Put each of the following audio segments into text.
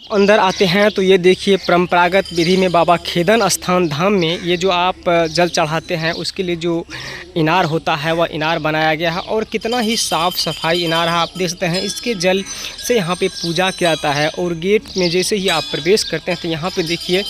अंदर आते हैं तो ये देखिए परंपरागत विधि में बाबा खेदन स्थान धाम में ये जो आप जल चढ़ाते हैं उसके लिए जो इनार होता है वह इनार बनाया गया है और कितना ही साफ़ सफाई इनार है। आप देख सकते हैं इसके जल से यहाँ पे पूजा किया जाता है और गेट में जैसे ही आप प्रवेश करते हैं तो यहाँ पे देखिए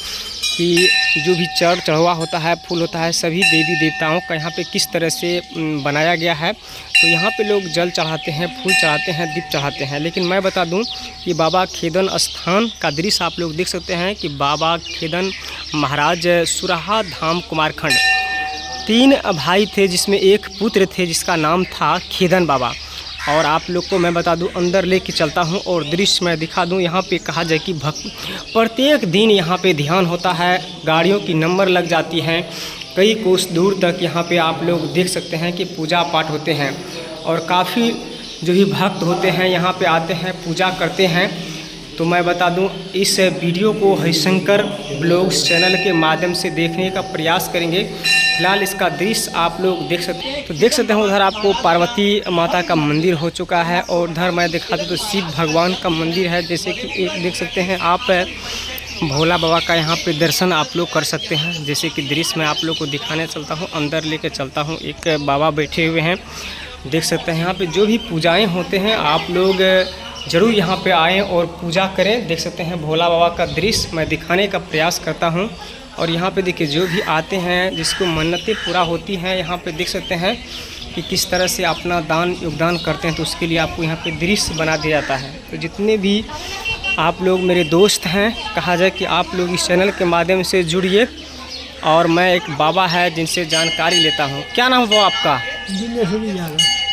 कि जो भी चढ़वा होता है, फूल होता है, सभी देवी देवताओं का यहाँ पे किस तरह से बनाया गया है। तो यहाँ पे लोग जल चढ़ाते हैं, फूल चढ़ाते हैं, दीप चढ़ाते हैं। लेकिन मैं बता दूं कि बाबा खेदन स्थान का दृश्य आप लोग देख सकते हैं कि बाबा खेदन महाराज सुराहा धाम कुमारखंड 3 भाई थे जिसमें एक पुत्र थे जिसका नाम था खेदन बाबा। और आप लोग को मैं बता दूं अंदर लेके चलता हूं और दृश्य मैं दिखा दूं। यहाँ पे कहा जाए कि प्रत्येक दिन यहाँ पे ध्यान होता है, गाड़ियों की नंबर लग जाती हैं, कई कोस दूर तक यहाँ पे आप लोग देख सकते हैं कि पूजा पाठ होते हैं और काफ़ी जो भी भक्त होते हैं यहाँ पे आते हैं, पूजा करते हैं। तो मैं बता दूं इस वीडियो को हरिशंकर ब्लॉग्स चैनल के माध्यम से देखने का प्रयास करेंगे। फिलहाल इसका दृश्य आप लोग देख सकते हैं। तो देख सकते हैं उधर आपको पार्वती माता का मंदिर हो चुका है और उधर मैं दिखा दूँ तो शिव भगवान का मंदिर है। जैसे कि एक देख सकते हैं आप भोला बाबा का यहाँ पे दर्शन आप लोग कर सकते हैं। जैसे कि दृश्य मैं आप लोग को दिखाने चलता हूँ, अंदर लेके चलता हूँ। एक बाबा बैठे हुए हैं, देख सकते हैं। यहाँ पे जो भी पूजाएँ होते हैं आप लोग ज़रूर यहाँ पे आएँ और पूजा करें। देख सकते हैं भोला बाबा का दृश्य मैं दिखाने का प्रयास करता हूँ। और यहाँ पे देखिए जो भी आते हैं जिसको मन्नतें पूरा होती हैं यहाँ पे देख सकते हैं कि किस तरह से अपना दान योगदान करते हैं। तो उसके लिए आपको यहाँ पे दृश्य बना दिया जाता है। तो जितने भी आप लोग मेरे दोस्त हैं, कहा जाए कि आप लोग इस चैनल के माध्यम से जुड़िए। और मैं एक बाबा है जिनसे जानकारी लेता हूँ। क्या नाम है आपका?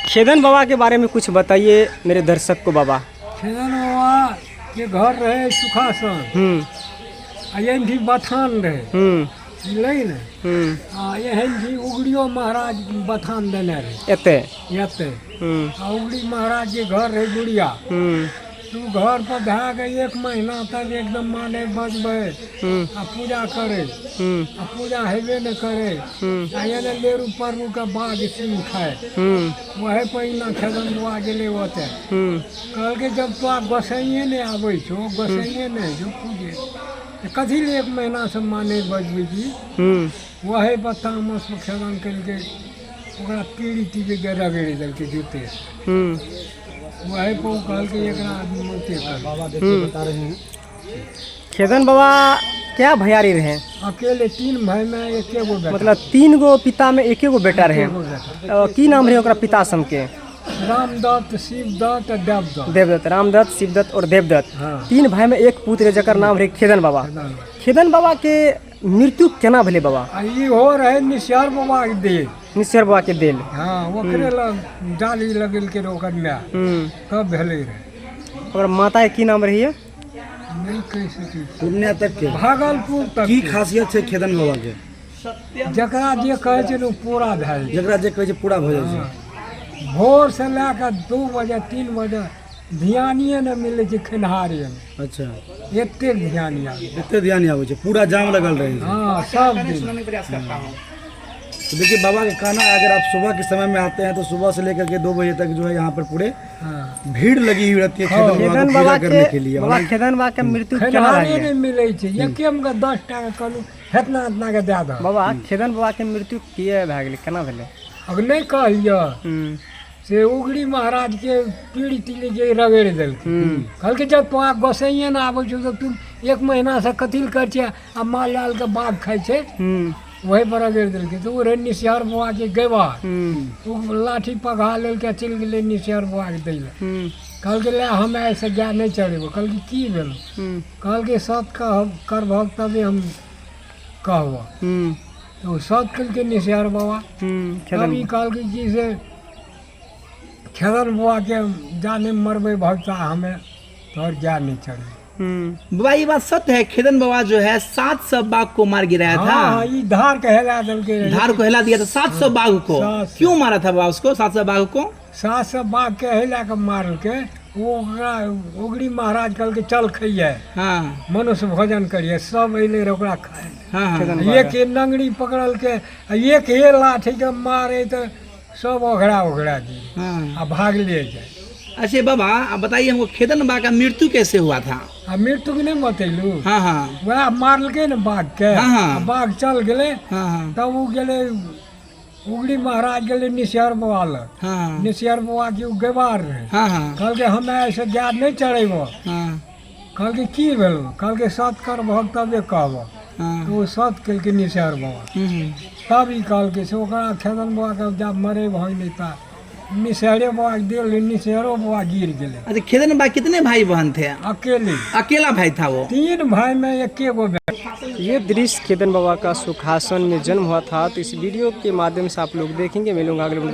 खेदन बाबा के बारे में कुछ बताइए मेरे दर्शक को। बाबा खेदन बाबा के घर रहे सुखासन, यहन भी बथान रहे यहन भी उगड़ियो महाराज बथान देने रहे एते उगड़ी महाराज के घर रहे गुड़िया। तू घर पर धा गई 1 महीना तक एकदम माने बजबे आ पूजा करे आ पूजा हेबे न करे लेरू परू का बाग सीन खाए वही पहिना खेदन बुआ गेले ओते कहल के जब तो आप गोसाइए ने आवे छो गोसाइए ने जो पूजे कथी ले 1 महीना से माने बजबे जी वही बतामस खेदन करके ओकरा पीड़ी टीपे के रगड़ी दल के जूते वही को कहल के एक आदमी मूर्ति बाबा देखिए बता रहे हैं। खेदन बाबा क्या भैयारी रहे? अकेले 3 भाई में एक गो बेटा, मतलब 3 गो पिता में एक गो बेटा रहे। की नाम रहे ओकरा पिता सम के? रामदत्त, शिवदत्त, देवदत्त। देवदत्त, रामदत्त, शिवदत्त और देवदत्त। हाँ। 3 भाई में एक पुत्र जकर नाम रहे खेदन बाबा। खेदन बाबा के मृत्यु केना भेले बाबा? ई हो रहे निश्चर बाबा के देल, निश्चर बाबा के देल। हाँ ओकरे लग डाली लगल के ओकर में कब भेले रहे। और माता के की नाम रही है? नहीं कह सकी। पूर्णिया तक के भागलपुर तक की खासियत है खेदन बाबा के? जकरा जे कहे छै पूरा भए जाए, जकरा जे कहे छै पूरा भ जाय छै। भोर से लेकर 2 बजे 3 बजे ध्यानिए न मिले छै खेनहारे में। अच्छा एते ध्यान आवे, एते ध्यान आवे छै, पूरा जाम लगल रहे छै। हाँ सब दिन। तो देखिए बाबा का कहना है अगर आप सुबह के समय में आते हैं तो सुबह से लेकर के 2 बजे तक जो है यहाँ पर पूरे भीड़ लगी हुई रहती है खेदन बाबा को पूजा करने के लिए। बाबा खेदन बाबा के मृत्यु केना खेनहारे भेले? नहीं मिले छै, एकेम के 10 टाका कहलू हेतना हेतना के दे दो। बाबा खेदन बाबा के मृत्यु किए भए गेलै, केना भेलै? अब नहीं कहिए से उगड़ी महाराज के पीड़ी तीली जे रगड़ दिल कल के जब तो गोसाइए न आबे छो तो तुम 1 महीना से कथिल कर छे आ माल लाल के बाग खाई छे वही पर रगड़ दिल के। तो रे निश्चर बुआ के गेवा उ लाठी पघा लेल के चल गेले निश्चर बुआ के दैले। कल के ले हम ऐसे जा नहीं चढ़ेबो। कल के की भेल? कल के सत का कर भक्त तबे हम कहबो। तो सत कल के निश्चर बाबा कभी कल के जी से खेदन बुआ के जाने मरबे भक्ता हमें तो और जा नहीं चढ़े। बाबा ये बात सत्य है, खेदन बाबा जो है 700 बाघ को मार गिराया था। हाँ, ये धार को हिला दल के, धार को हिला दिया था 700 बाघ को। क्यों मारा था बाबा उसको 700 बाघ को? 700 बाघ के हिला के मार के वो उगड़ी महाराज कल के चल खाइए, हाँ मनुष्य भोजन करिए, सब अले ओकरा खाए। हाँ एक नंगड़ी पकड़ल के एक हे लाठी के मारे तो सब ओघड़ा ओघड़ा दी आ भाग ले जाए। अच्छा बाबा अब बताइए हमको खेदन बा का मृत्यु कैसे हुआ था? आ मृत्यु के नहीं बतैलू, हाँ हाँ वह मारलके न बाघ के, हाँ, हाँ। आ बाघ चल गेले, हाँ हाँ तब वो गेले उगड़ी महाराज गेले निसियार बाबा लग, हाँ निसियार बाबा की उ गेवार रहे, हाँ हाँ कहल के हमें ऐसे ज्ञान नहीं चढ़ेब, हाँ कहल के की भेल, कहल के सत कर भक्त तबे कहब, हाँ तो वो सत केल के निसियार बाबा, तब ई कहल के से ओकरा खेदन बाबा के जब मरे भई नहीं था, निसियारे बाबा के दिल निसियारो बाबा गिर गेले अच्छा खेदन बा कितने भाई बहन थे? अकेले, अकेला भाई था वो? 3 भाई में एक गो बहन। ये दृश्य खेदन बाबा का सुखासन में जन्म हुआ था। तो इस वीडियो के माध्यम से आप लोग देखेंगे। मिलूंगा अगले वीडियो।